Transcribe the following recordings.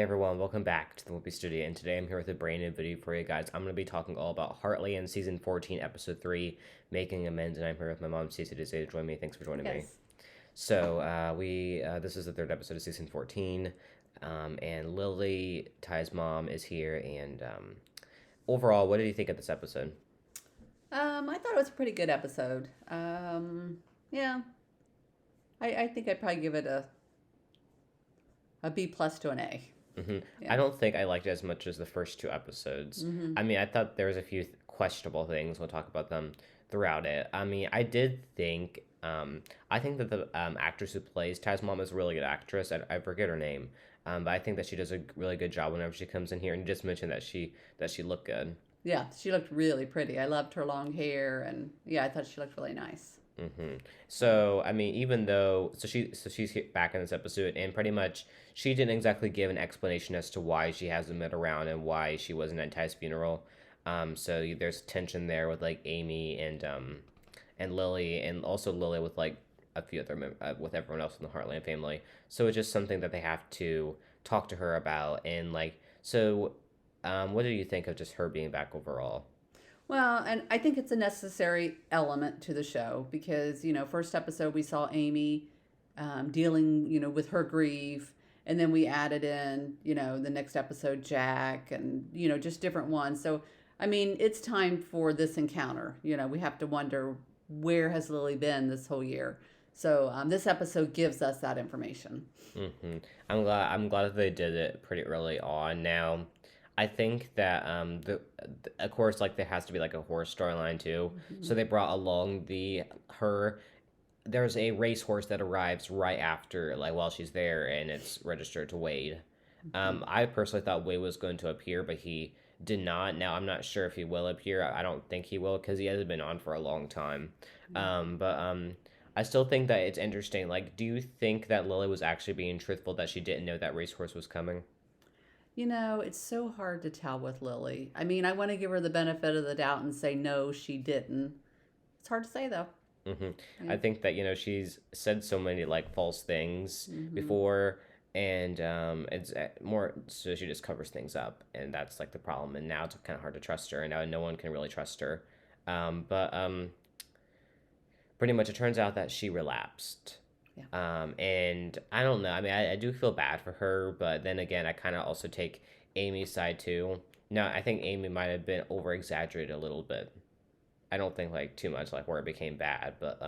Hey everyone, welcome back to the Whoopi Studio, and today I'm here with a brand new video for you guys. I'm going to be talking all about Heartland Season 14, Episode 3, Making Amends, and I'm here with my mom, Stacey, to join me. Thanks for joining me. Yes. So, this is the third episode of Season 14, and Lily, Ty's mom, is here, and overall, what did you think of this episode? I thought it was a pretty good episode. Yeah, I think I'd probably give it a B plus to an A. I Yeah. don't think I liked it as much as the first two episodes. Mm-hmm. I mean, I thought there was a few questionable things. We'll talk about them throughout it. I mean, I think that the actress who plays Ty's mom is a really good actress. I forget her name, but I think that she does a really good job whenever she comes in here. And you just mentioned that she looked good. Yeah, she looked really pretty. I loved her long hair, and yeah, I thought she looked really nice. So I mean, even though she's back in this episode, and pretty much she didn't exactly give an explanation as to why she hasn't been around and why she wasn't at Ty's funeral. So there's tension there with like Amy and Lily, and also Lily with like a few other with everyone else in the Heartland family. So it's just something that they have to talk to her about, and like so. What do you think of just her being back overall? Well, and I think it's a necessary element to the show because, first episode we saw Amy dealing, with her grief. And then we added in, the next episode, Jack and, just different ones. So, I mean, it's time for this encounter. We have to wonder where has Lily been this whole year. So this episode gives us that information. hmm I'm glad that they did it pretty early on. Now, I think that of course like there has to be like a horse storyline too. Mhm. So they brought along the her there's a racehorse that arrives right after like while she's there, and it's registered to Wade. Mhm. I personally thought Wade was going to appear, but he did not. Now I'm not sure if he will appear. I don't think he will because he hasn't been on for a long time. But I still think that it's interesting. Like, do you think that Lily was actually being truthful that she didn't know that racehorse was coming? It's so hard to tell with Lily. I mean, I want to give her the benefit of the doubt and say no, she didn't. It's hard to say though. hmm Yeah. I think that she's said so many like false things Hmm. before, and it's more so she just covers things up, and that's like the problem. And now it's kind of hard to trust her, and now no one can really trust her. But pretty much it turns out that she relapsed. Yeah. And I don't know. I mean, I do feel bad for her, but then again, I kind of also take Amy's side too. No, I think Amy might have been over exaggerated a little bit. I don't think like too much like where it became bad, but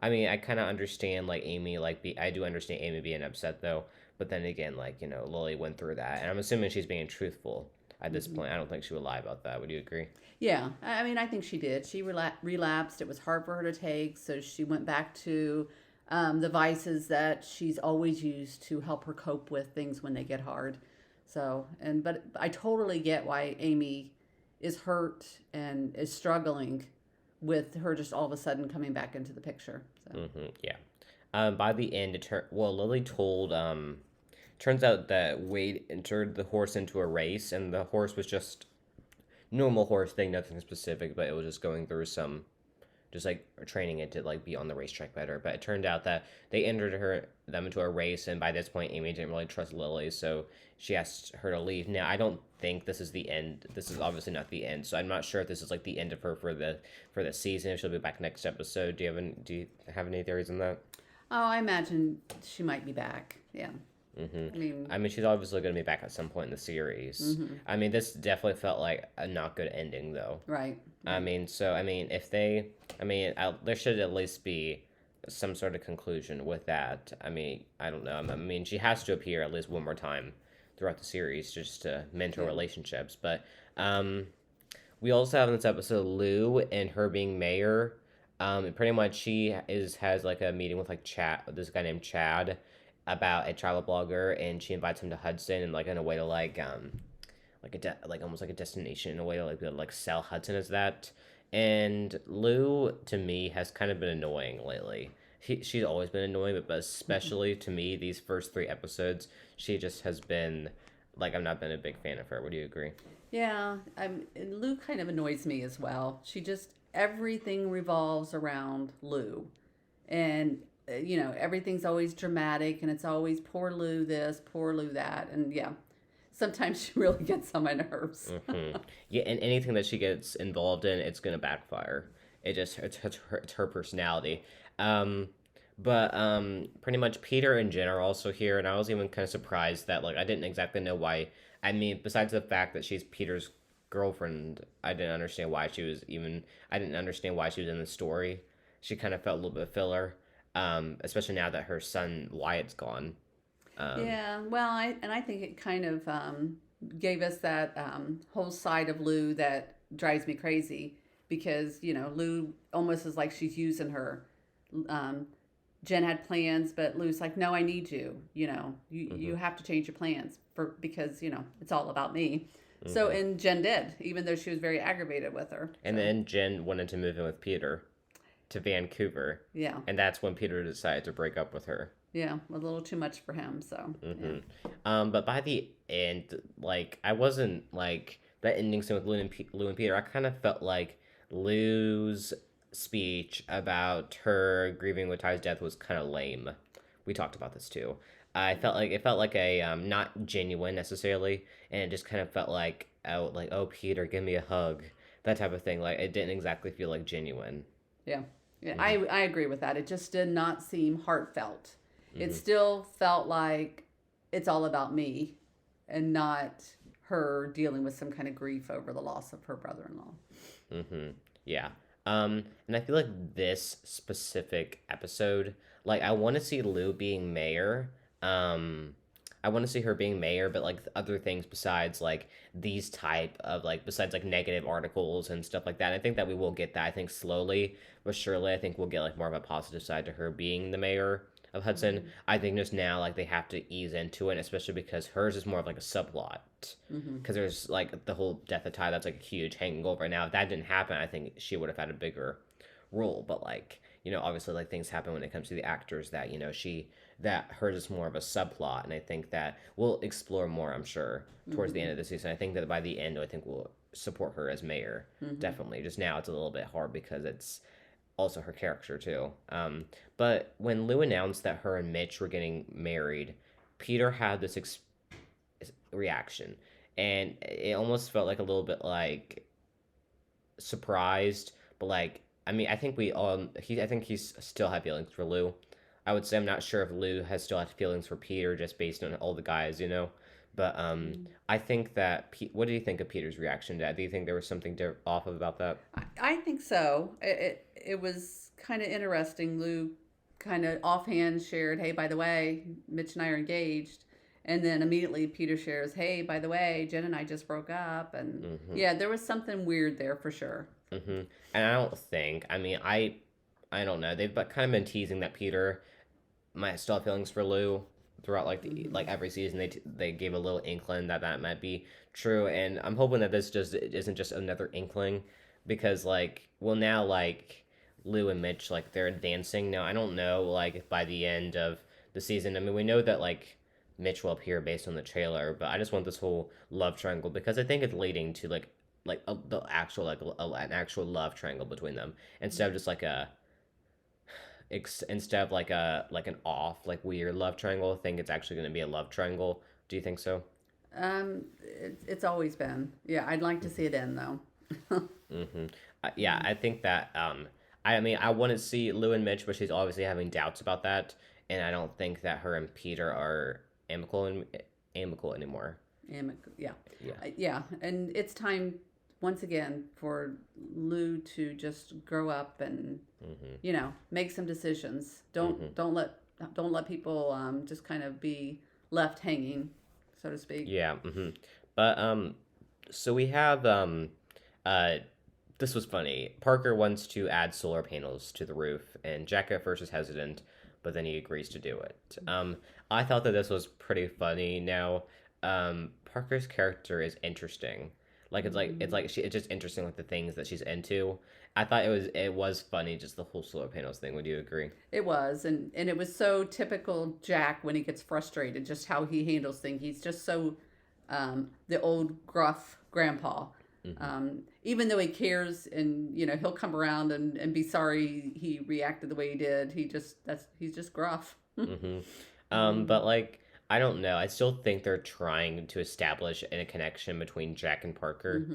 I mean I kind of understand like Amy I do understand Amy being upset though, but then again like Lily went through that, and I'm assuming she's being truthful at this Hmm. point. I don't think she would lie about that. Would you agree? Yeah. I mean, I think she did. She relapsed. It was hard for her to take, so she went back to the vices that she's always used to help her cope with things when they get hard. So, but I totally get why Amy is hurt and is struggling with her just all of a sudden coming back into the picture. So, Yeah. By the end, Lily told turns out that Wade entered the horse into a race, and the horse was just normal horse thing, nothing specific, but it was just going through some just like training it to like be on the racetrack better. But it turned out that they entered them into a race, and by this point, Amy didn't really trust Lily, so she asked her to leave. Now, I don't think this is the end. This is obviously not the end, so I'm not sure if this is like the end of her for the season. If she'll be back next episode. Do you have any theories on that? oh, I imagine she might be back. Yeah. hmm I mean, I mean, she's obviously going to be back at some point in the series. hmm I mean, this definitely felt like a not good ending, though. right, I right. mean, so I mean, if they, I mean, there should at least be some sort of conclusion with that. I mean, I don't know. I mean, she has to appear at least one more time throughout the series just to mend her Yeah. relationships. But we also have in this episode Lou and her being mayor. Pretty much she has like a meeting with like Chad, this guy named Chad, about a travel blogger, and she invites him to Hudson, and like in a way to like like almost like a destination in a way to like be able to like sell Hudson as that. And Lou to me has kind of been annoying lately. She's always been annoying, but especially to me these first three episodes, she just has been like I've not been a big fan of her. Would you agree? Yeah, and Lou kind of annoys me as well. She just everything revolves around Lou, and everything's always dramatic, and it's always poor Lou this, poor Lou that, and yeah. sometimes she really gets on my nerves. Yeah, and anything that she gets involved in, it's gonna backfire. It's her personality. Um, but pretty much Peter and Jen are also here, and I was even kind of surprised that like I didn't exactly know why. I mean, besides the fact that she's Peter's girlfriend, I didn't understand why she was even. I didn't understand why she was in the story. She kind of felt a little bit filler, especially now that her son Wyatt's gone. Um, Yeah, well, I think it kind of gave us that whole side of Lou that drives me crazy because Lou almost is like she's using her. Um, Jen had plans, but Lou's like, no, I need you. You hmm have to change your plans because it's all about me. So hmm and Jen did, even though she was very aggravated with her. And So then Jen wanted to move in with Peter to Vancouver, yeah, and that's when Peter decided to break up with her. yeah, a little too much for him. So yeah. hmm but by the end, like I wasn't like that ending scene with Lou and Peter. I kind of felt like Lou's speech about her grieving with Ty's death was kind of lame. We talked about this too. I felt like it felt like a not genuine necessarily, and it just kind of felt like oh Peter, give me a hug, that type of thing. Like it didn't exactly feel like genuine. Yeah. Yeah, hmm I agree with that. It just did not seem heartfelt. It hmm still felt like it's all about me and not her dealing with some kind of grief over the loss of her brother-in-law. hmm Yeah. And I feel like this specific episode, like I want to see Lou being mayor. Um, I want to see her being mayor, but like other things besides like these type of like besides like negative articles and stuff like that. I think that we will get that. I think slowly but surely, I think we'll get like more of a positive side to her being the mayor of Hudson. Mm-hmm. I think just now like they have to ease into it, especially because hers is more of like a subplot Mm-hmm. because there's like the whole death of Ty that's like a huge hanging over right now. If that didn't happen, I think she would have had a bigger role. But like obviously like things happen when it comes to the actors that that hers is more of a subplot, and I think that we'll explore more. I'm sure towards the Mm-hmm. end of the season. I think that by the end, I think we'll support her as mayor. Mm-hmm. Definitely. Just now, it's a little bit hard because it's also her character too. But when Lou announced that her and Mitch were getting married, Peter had this reaction, and it almost felt like a little bit like surprised, but like I mean, I think we all I think he's still had feelings for Lou. I would say I'm not sure if Lou has still had feelings for Peter just based on all the guys. But I think that what do you think of Peter's reaction to that? Do you think there was something off about that? I think so. It was kind of interesting. Lou kind of offhand shared, "Hey, by the way, Mitch and I are engaged," and then immediately Peter shares, "Hey, by the way, Jen and I just broke up." And Mm-hmm. yeah, there was something weird there for sure. Mm-hmm. And I don't think. I mean, I don't know. They've kind of been teasing that Peter might still have feelings for Lou throughout Hmm. like every season. They gave a little inkling that that might be true, and I'm hoping that this just isn't just another inkling, because like well now like Lou and Mitch like they're advancing now. I don't know like if by the end of the season. I mean we know that like Mitch will appear based on the trailer, but I just want this whole love triangle because I think it's leading to the actual an actual love triangle between them instead of just like a instead of like an off like weird love triangle. I think it's actually going to be a love triangle. Do you think so? It's always been. Yeah, I'd like to see it end though. Mm-hmm. Yeah, I think that. I mean, I want to see Lou and Mitch, but she's obviously having doubts about that, and I don't think that her and Peter are amicable anymore. Yeah, Yeah. yeah, and it's time once again for Lou to just grow up and Mm-hmm. make some decisions. Mm-hmm. Don't let people just kind of be left hanging, so to speak. Yeah. Mm-hmm. But so we have uh, this was funny. Parker wants to add solar panels to the roof, and Jack at first is hesitant, but then he agrees to do it. I thought that this was pretty funny. Now, Parker's character is interesting. It's Hmm. like it's just interesting like the things that she's into. I thought it was funny just the whole solar panels thing. Would you agree? It was, and it was so typical Jack when he gets frustrated, just how he handles things. He's just so the old gruff grandpa. Mm-hmm. Even though he cares, and he'll come around and be sorry he reacted the way he did. He's just gruff. Mm-hmm. Um, But like I don't know. I still think they're trying to establish a connection between Jack and Parker.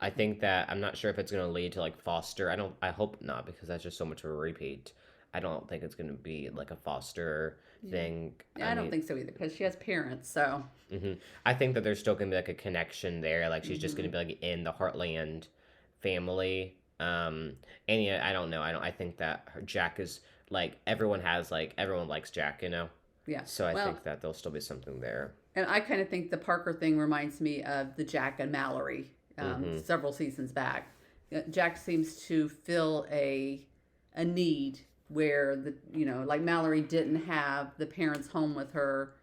I Definitely. think that I'm not sure if it's going to lead to like Foster. I don't. I hope not because that's just so much of a repeat. I don't think it's going to be like a Foster Yeah. thing. Yeah, I I don't mean, think so either because she has parents. So, hmm I think that there's still going to be like a connection there. Like she's just going hmm to be like in the Heartland family. And yeah, I don't know. I don't. I think that Jack is like everyone likes Jack. You know. yeah. So I Well, think that there'll still be something there. and I kind of think the Parker thing reminds me of the Jack and Mallory Mm-hmm. several seasons back. Jack seems to fill a need where like Mallory didn't have the parents home with her.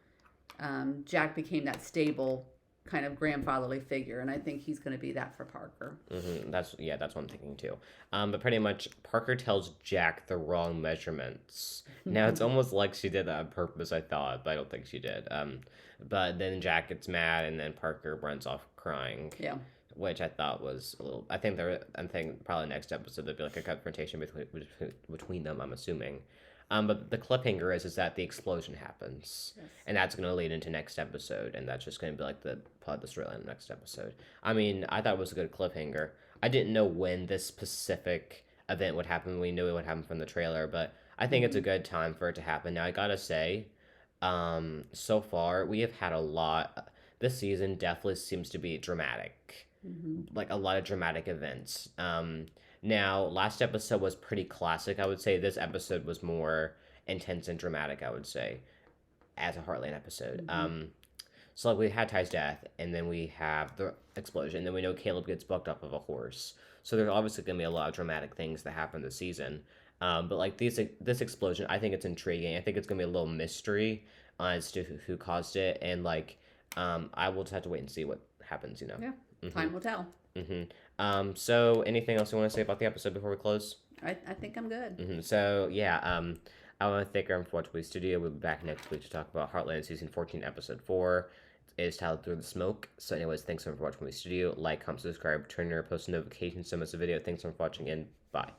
Jack became that stable kind of grandfatherly figure, and I think he's going to be that for Parker. That's what I'm thinking too. But pretty much Parker tells Jack the wrong measurements. Now it's almost like she did that on purpose, I thought, but I don't think she did. But then Jack gets mad, and then Parker runs off crying, Yeah. which I thought was a little. I think probably next episode there'll be like a confrontation between them. I'm assuming. But the cliffhanger is that the explosion happens, Yes. and that's going to lead into next episode, and that's just going to be like the plot, the storyline of next episode. I mean, I thought it was a good cliffhanger. I didn't know when this specific event would happen. We knew it would happen from the trailer, but I think it's a Mm-hmm. good time for it to happen. Now I gotta say, so far we have had a lot. This season definitely seems to be dramatic, Mm-hmm. like a lot of dramatic events. Now last episode was pretty classic. I would say this episode was more intense and dramatic. I would say as a Heartland episode. Mm-hmm. So like we had Ty's death, and then we have the explosion. Then we know Caleb gets bucked up of a horse. So there's obviously gonna be a lot of dramatic things that happen this season. But like this explosion, I think it's intriguing. I think it's gonna be a little mystery as to who caused it, and like I will just have to wait and see what happens. You know. Yeah. Mhm. Time will tell. Mhm. So anything else you want to say about the episode before we close? I think I'm good. So yeah, I want to thank everyone for watching the studio. We'll be back next week to talk about Heartland season 14, episode 4. It is titled Through the Smoke. So, anyways, thanks so much for watching the studio. Like, comment, subscribe, turn your post notifications, send us a video. Thanks so much for watching, and bye.